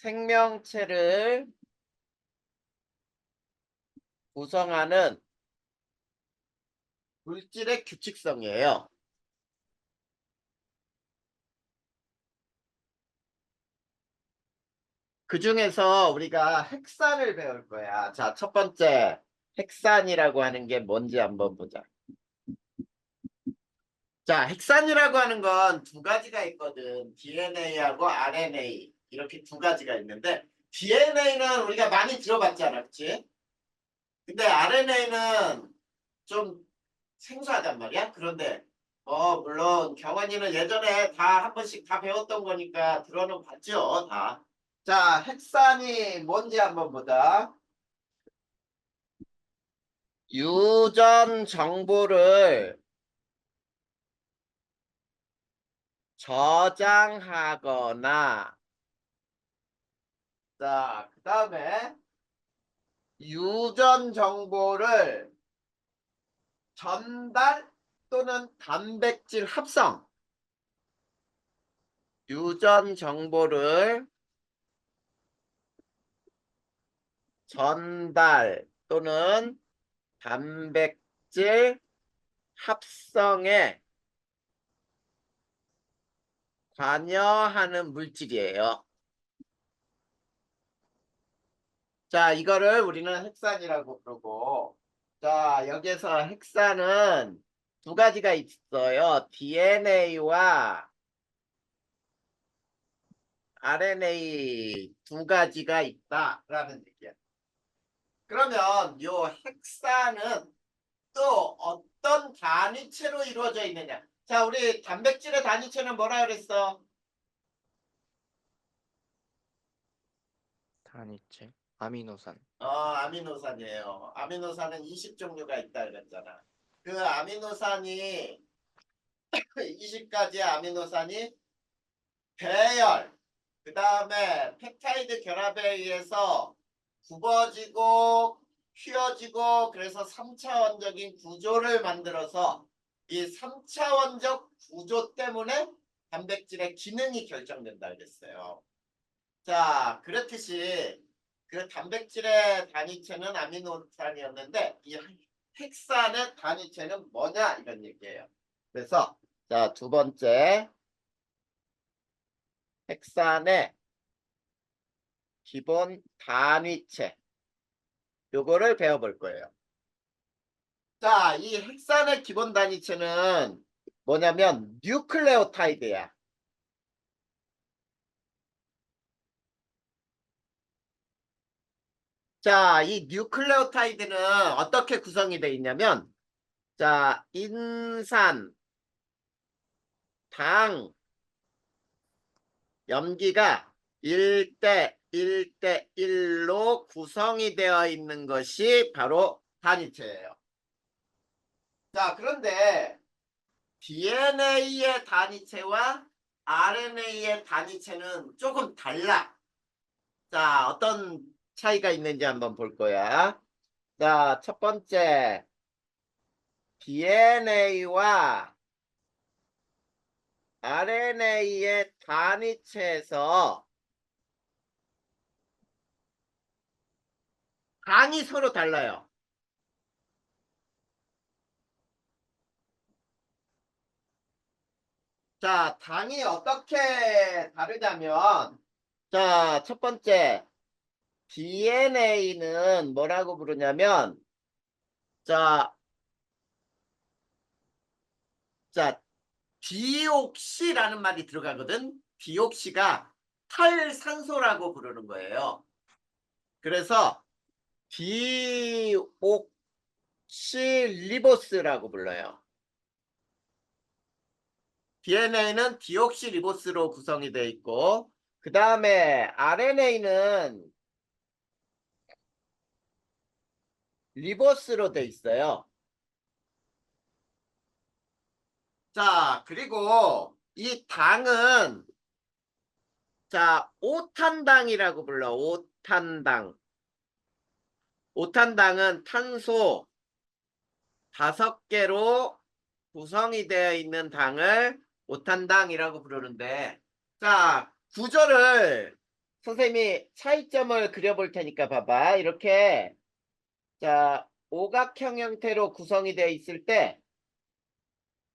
생명체를 구성하는 물질의 규칙성이에요. 그 중에서 우리가 핵산을 배울 거야. 자, 첫 번째 핵산이라고 하는 게 뭔지 한번 보자. 자, 핵산이라고 하는 건 두 가지가 있거든. DNA하고 RNA 이렇게 두 가지가 있는데 DNA는 우리가 많이 들어봤잖아, 그치? 근데 RNA는 좀 생소하단 말이야. 그런데 물론 경원이는 예전에 다 한 번씩 다 배웠던 거니까 들어는 봤죠, 다. 자, 핵산이 뭔지 한번 보자. 유전 정보를 저장하거나, 자, 그 다음에 유전 정보를 전달 또는 단백질 합성. 유전 정보를 전달 또는 단백질 합성에 관여하는 물질이에요. 자, 이거를 우리는 핵산이라고 부르고, 자, 여기에서 핵산은 두 가지가 있어요. DNA와 RNA 두 가지가 있다라는 얘기야. 그러면 요 핵산은 또 어떤 단위체로 이루어져 있느냐? 자, 우리 단백질의 단위체는 뭐라 그랬어? 단위체, 아미노산. 아미노산이에요. 아미노산은 20종류가 있다 그랬잖아. 그 아미노산이 20가지의 아미노산이 배열, 그 다음에 펩타이드 결합에 의해서 굽어지고 휘어지고 그래서 3차원적인 구조를 만들어서 이 3차원적 구조 때문에 단백질의 기능이 결정된다 그랬어요. 자, 그렇듯이 그 단백질의 단위체는 아미노산이었는데 이 핵산의 단위체는 뭐냐 이런 얘기예요. 그래서 자, 두 번째 핵산의 기본 단위체 요거를 배워볼 거예요. 자, 이 핵산의 기본 단위체는 뭐냐면 뉴클레오타이드야. 자, 이 뉴클레오타이드는 어떻게 구성이 되어 있냐면 자, 인산, 당, 염기가 1대 1대 1로 구성이 되어 있는 것이 바로 단위체예요. 자, 그런데 DNA의 단위체와 RNA의 단위체는 조금 달라. 자, 어떤 차이가 있는지 한번 볼 거야. 자, 첫 번째, DNA와 RNA의 단위체에서 당이 서로 달라요. 자, 당이 어떻게 다르냐면, 자, 첫 번째, DNA는 뭐라고 부르냐면, 자, 자, 디옥시라는 말이 들어가거든. 디옥시가 탈산소라고 부르는 거예요. 그래서 디옥시리보스라고 불러요. DNA는 디옥시리보스로 구성이 되어 있고, 그 다음에 RNA는 리보스로 되어 있어요. 자, 그리고 이 당은 자, 오탄당이라고 불러. 오탄당. 오탄당은 탄소 5개로 구성이 되어 있는 당을 오탄당이라고 부르는데 자, 구조를 선생님이 차이점을 그려볼 테니까 봐봐. 이렇게 자 오각형 형태로 구성이 되어 있을 때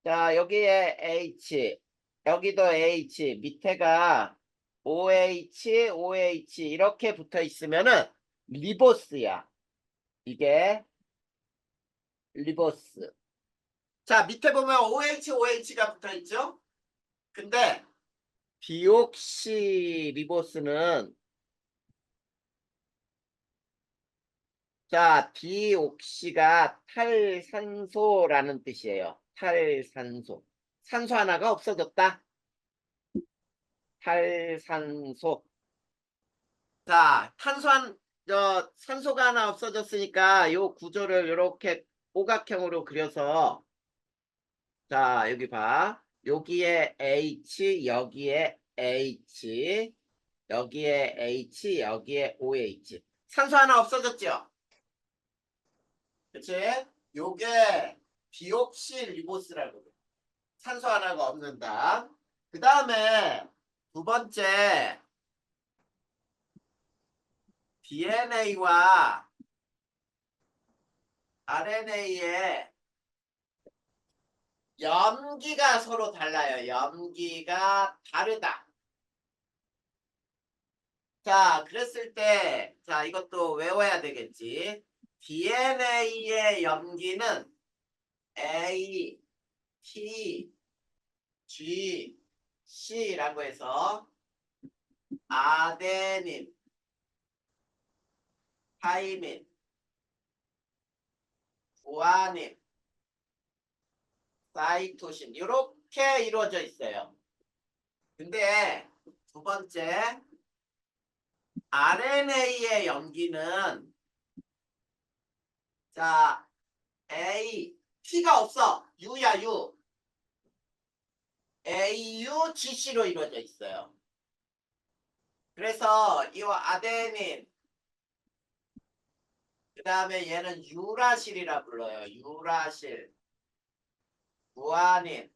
자 여기에 H 여기도 H 밑에가 OH OH 이렇게 붙어 있으면은 리보스야. 이게 리보스. 자 밑에 보면 OH OH가 붙어 있죠. 근데 디옥시 리보스는 자, 디옥시가 탈산소라는 뜻이에요. 탈산소. 산소 하나가 없어졌다. 탈산소. 자, 산소가 하나 없어졌으니까 요 구조를 이렇게 오각형으로 그려서 자, 여기 봐. 여기에 H, 여기에 H, 여기에 H, 여기에 OH. 산소 하나 없어졌죠? 그치? 요게 디옥시 리보스라고 그래. 산소 하나가 없는다. 그 다음에 두 번째 DNA와 RNA의 염기가 서로 달라요. 염기가 다르다. 자, 그랬을 때, 자, 이것도 외워야 되겠지. DNA의 염기는 A, T, G, C라고 해서 아데닌, 타이민, 구아닌, 사이토신 이렇게 이루어져 있어요. 근데 두 번째 RNA의 염기는 자 A, T가 없어. U야 U. AUGC로 이루어져 있어요. 그래서 이 아데닌 그 다음에 얘는 유라실이라 불러요. 유라실, 구아닌,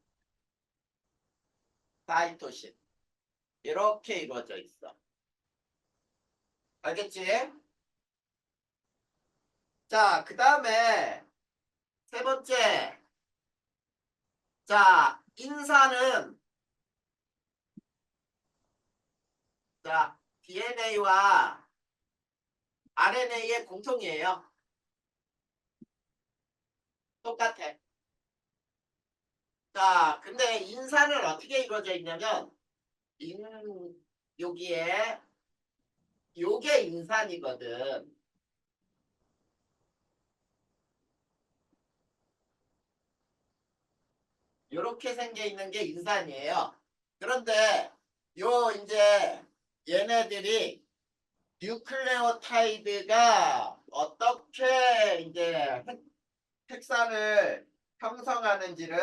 사이토신 이렇게 이루어져 있어. 알겠지? 자, 그 다음에 세 번째. 자, 인산은 자, DNA와 RNA의 공통이에요. 똑같아. 자, 근데 인산은 어떻게 이루어져 있냐면 인 여기에 요게 인산이거든. 요렇게 생겨 있는 게 인산이에요. 그런데 요 이제 얘네들이 뉴클레오타이드가 어떻게 이제 핵산을 형성하는지를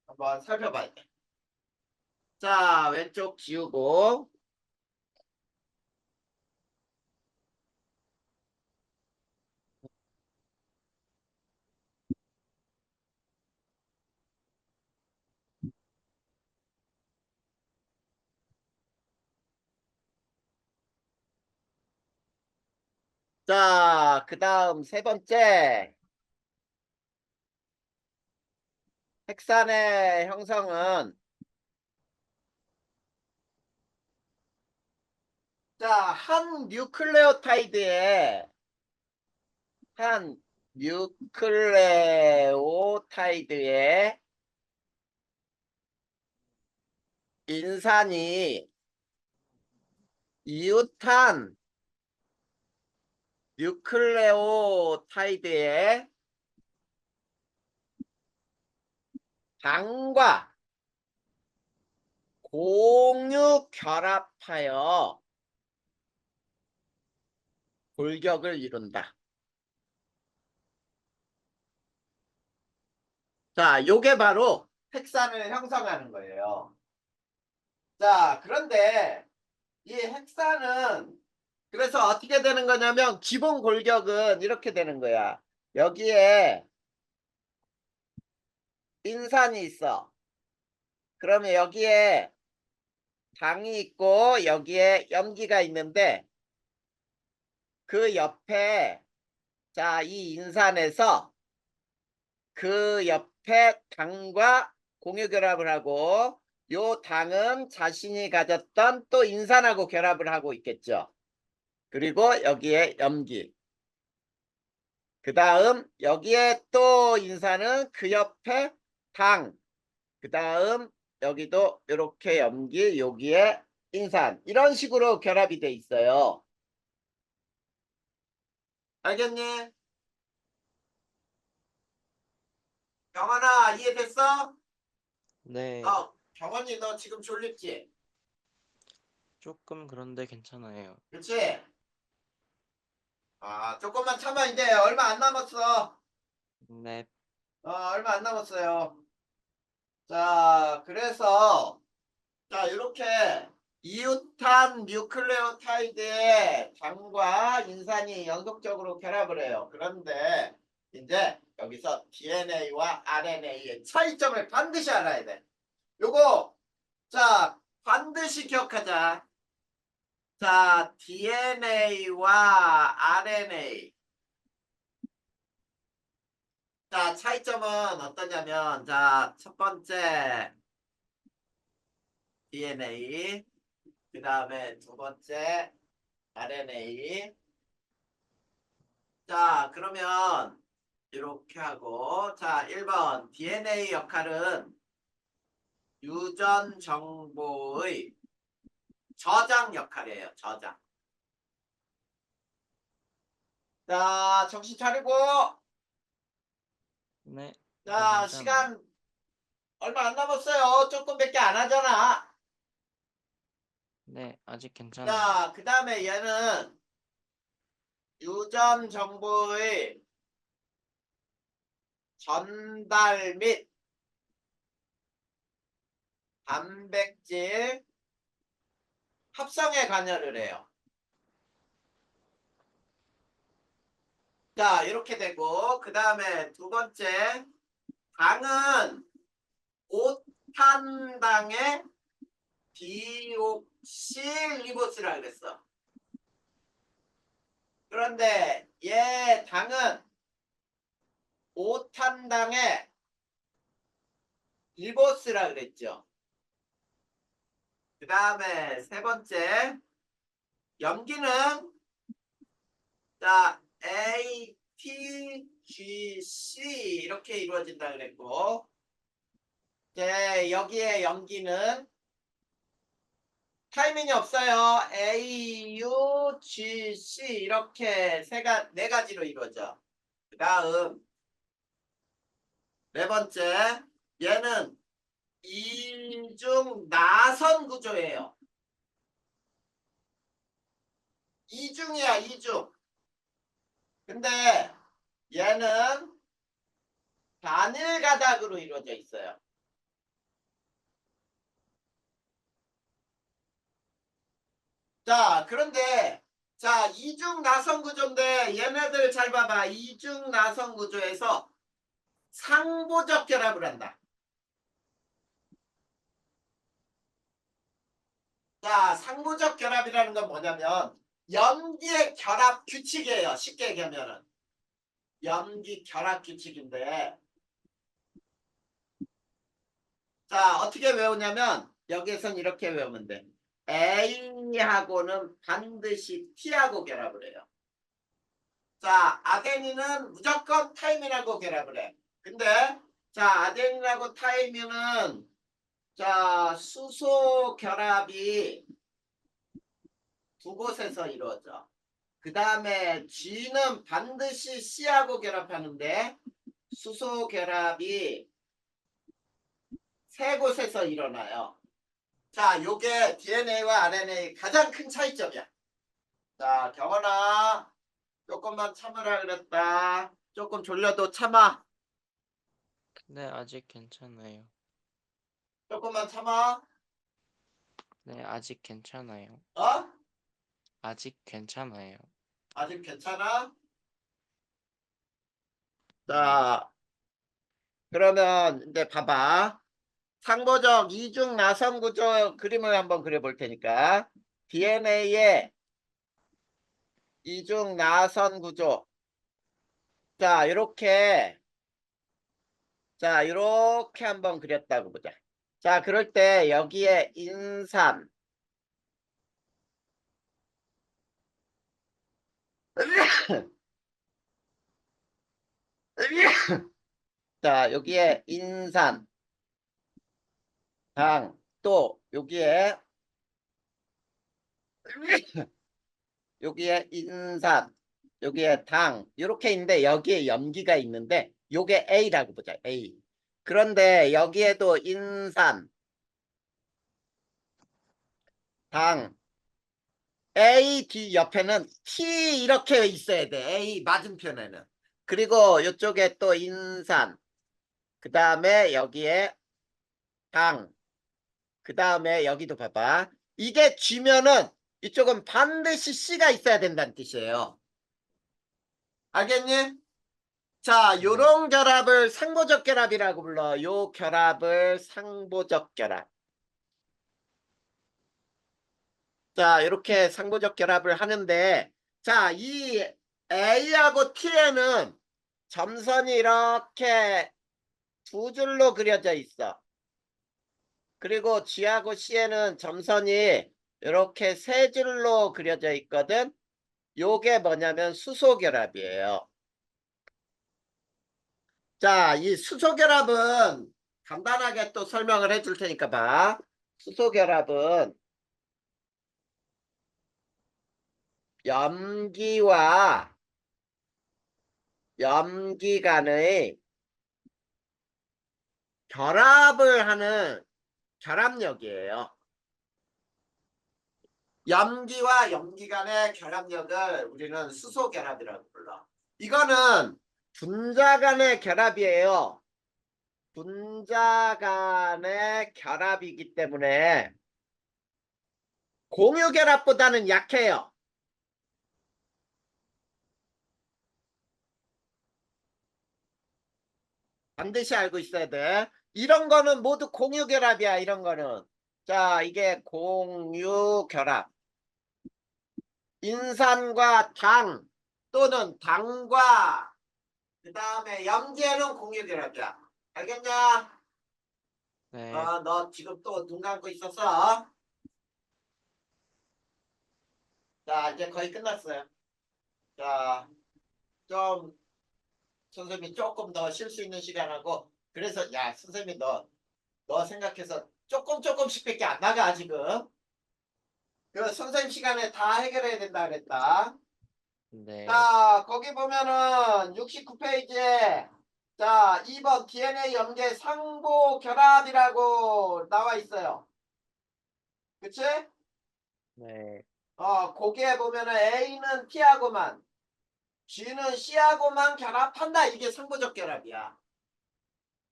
한번 살펴봐야 돼. 자, 왼쪽 지우고 자, 그 다음 세 번째 핵산의 형성은 자, 한 뉴클레오타이드의 인산이 이웃한 뉴클레오타이드의 당과 공유 결합하여 골격을 이룬다. 자, 요게 바로 핵산을 형성하는 거예요. 자, 그런데 이 핵산은 그래서 어떻게 되는 거냐면 기본 골격은 이렇게 되는 거야. 여기에 인산이 있어. 그러면 여기에 당이 있고 여기에 염기가 있는데 그 옆에 자, 이 인산에서 그 옆에 당과 공유 결합을 하고 요 당은 자신이 가졌던 또 인산하고 결합을 하고 있겠죠. 그리고 여기에 염기. 그 다음 여기에 또 인산은 그 옆에 당. 그 다음 여기도 이렇게 염기 여기에 인산. 이런 식으로 결합이 돼 있어요. 알겠니? 경환아 이해됐어? 네, 경환이 너 지금 졸립지? 조금 그런데 괜찮아요. 그치? 조금만 참아 이제 얼마 안 남았어. 네, 얼마 안 남았어요. 자, 그래서 자, 이렇게 이웃한 뉴클레오타이드의 당과 인산이 연속적으로 결합을 해요. 그런데 이제 여기서 DNA와 RNA의 차이점을 반드시 알아야 돼. 요거 자, 반드시 기억하자. 자, DNA와 RNA. 자, 차이점은 어떠냐면, 자, 첫 번째 DNA, 그 다음에 두 번째 RNA. 자, 그러면 이렇게 하고, 자, 1번 DNA 역할은 유전 정보의 저장 역할이에요. 저장. 자, 정신 차리고, 네, 자, 괜찮아요. 시간 얼마 안 남았어요. 조금밖에 안 하잖아. 네, 아직 괜찮아요. 자, 그 다음에 얘는 유전 정보의 전달 및 단백질 합성에 관여를 해요. 자, 이렇게 되고, 그 다음에 두 번째, 당은 오탄당의 디옥실리보스라 그랬어. 그런데 얘 당은 오탄당의 리보스라 그랬죠. 그 다음에 세 번째, 염기는 자, ATGC 이렇게 이루어진다 그랬고, 네, 여기에 염기는 타이밍이 없어요. AUGC 이렇게 네 가지로 이루어져. 그 다음 네 번째, 얘는 이중 나선 구조예요. 이중이야, 이중. 근데 얘는 단일 가닥으로 이루어져 있어요. 자, 그런데 자, 이중 나선 구조인데 얘네들 잘 봐봐. 이중 나선 구조에서 상보적 결합을 한다. 자, 상보적 결합이라는 건 뭐냐면 염기의 결합 규칙이에요. 쉽게 얘기하면은 염기 결합 규칙인데 자, 어떻게 외우냐면 여기에선 이렇게 외우면 돼. A하고는 반드시 T하고 결합을 해요. 자, 아데닌은 무조건 타임이라고 결합을 해. 근데 자, 아데닌하고 타임은 자, 수소 결합이 두 곳에서 이루어져. 그 다음에 G는 반드시 C하고 결합하는데 수소 결합이 세 곳에서 일어나요. 자, 요게 DNA와 RNA 가장 큰 차이점이야. 자, 경원아, 조금만 참으라 그랬다. 조금 졸려도 참아. 네, 아직 괜찮아요. 조금만 참아. 네, 아직 괜찮아요. 어? 아직 괜찮아요. 아직 괜찮아? 네, 자, 그러면 이제 봐봐. 상보적 이중 나선 구조 그림을 한번 그려볼 테니까 DNA의 이중 나선 구조. 자, 이렇게 한번 그렸다고 보자. 자, 그럴 때 여기에 인산 자, 여기에 인산 당 또 여기에 인산 여기에 당 이렇게 있는데 여기에 염기가 있는데 요게 A라고 보자. A. 그런데 여기에도 인산 당 A 뒤 옆에는 T 이렇게 있어야 돼. A 맞은편에는. 그리고 이쪽에 또 인산 그 다음에 여기에 당 그 다음에 여기도 봐봐. 이게 G면은 이쪽은 반드시 C가 있어야 된다는 뜻이에요. 알겠니? 자, 네. 요런 결합을 상보적 결합이라고 불러. 요 결합을 상보적 결합. 자, 이렇게 상보적 결합을 하는데, 자, 이 A하고 T에는 점선이 이렇게 두 줄로 그려져 있어. 그리고 G하고 C에는 점선이 이렇게 세 줄로 그려져 있거든. 요게 뭐냐면 수소결합이에요. 자, 이 수소결합은 간단하게 또 설명을 해줄 테니까 봐. 수소결합은 염기와 염기 간의 결합을 하는 결합력이에요. 염기와 염기 간의 결합력을 우리는 수소결합이라고 불러. 이거는 분자 간의 결합이에요. 분자 간의 결합이기 때문에 공유결합보다는 약해요. 반드시 알고 있어야 돼. 이런 거는 모두 공유결합이야. 이런 거는. 자, 이게 공유결합. 인산과 당 또는 당과 그 다음에 염기에는 공유결합이야. 알겠냐? 네. 너 지금 또 눈 감고 있었어. 자, 이제 거의 끝났어요. 자, 좀 선생님이 조금 더 쉴 수 있는 시간하고 그래서 야, 선생님이 너 생각해서 조금씩밖에 안 나가 지금. 그 선생님 시간에 다 해결해야 된다 그랬다. 네. 자, 거기 보면은 69페이지에 자, 2번 DNA 염계 상보 결합이라고 나와 있어요. 그치? 네. 거기에 보면은 A는 T하고만, G는 C하고만 결합한다. 이게 상보적 결합이야.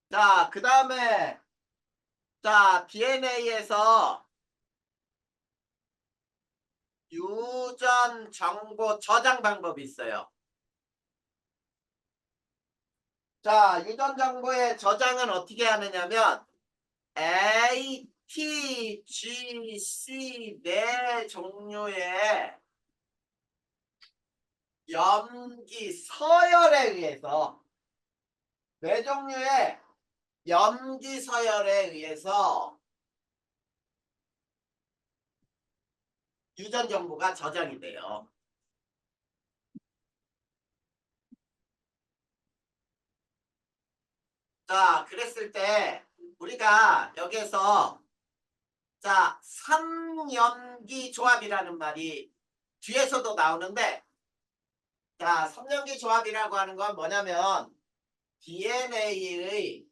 자, 그 다음에 자, DNA에서 유전 정보 저장 방법이 있어요. 자, 유전 정보의 저장은 어떻게 하느냐면 A, T, G, C 네 종류의 염기 서열에 의해서 네 종류의 염기 서열에 의해서 유전 정보가 저장이 돼요. 자, 그랬을 때 우리가 여기에서 자, 3염기 조합이라는 말이 뒤에서도 나오는데 자, 3염기 조합이라고 하는 건 뭐냐면 DNA의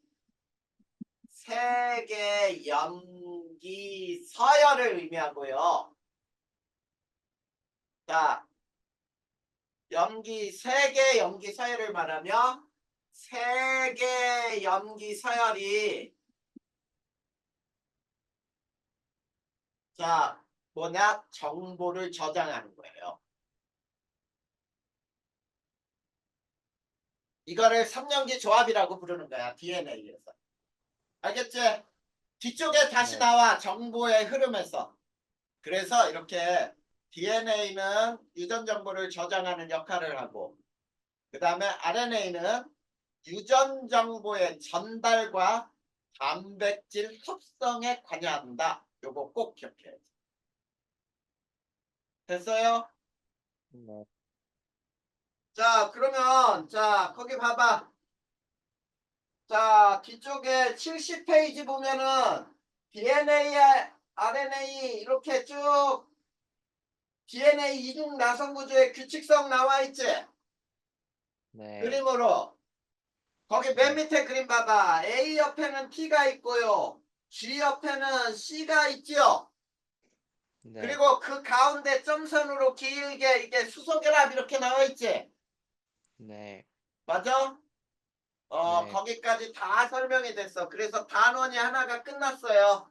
세 개 염기 서열을 의미하고요. 자, 세 개 염기 서열을 말하며 세 개 염기 서열이 자, 뭐냐? 정보를 저장하는 거예요. 이거를 3염기 조합이라고 부르는 거야. DNA에서. 알겠지? 뒤쪽에 다시 네. 나와 정보의 흐름에서. 그래서 이렇게 DNA는 유전 정보를 저장하는 역할을 하고 그 다음에 RNA는 유전 정보의 전달과 단백질 합성에 관여한다. 요거 꼭 기억해야지. 됐어요? 네. 자, 그러면 자, 거기 봐봐. 자, 뒤쪽에 70페이지 보면은 DNA, RNA 이렇게 쭉 DNA 이중 나선 구조의 규칙성 나와 있지? 네. 그림으로. 거기 맨 네. 밑에 그림 봐봐. A 옆에는 T가 있고요. G 옆에는 C가 있지요. 네. 그리고 그 가운데 점선으로 길게 이게 수소결합 이렇게 나와 있지? 네. 맞아? 네. 거기까지 다 설명이 됐어. 그래서 단원이 하나가 끝났어요.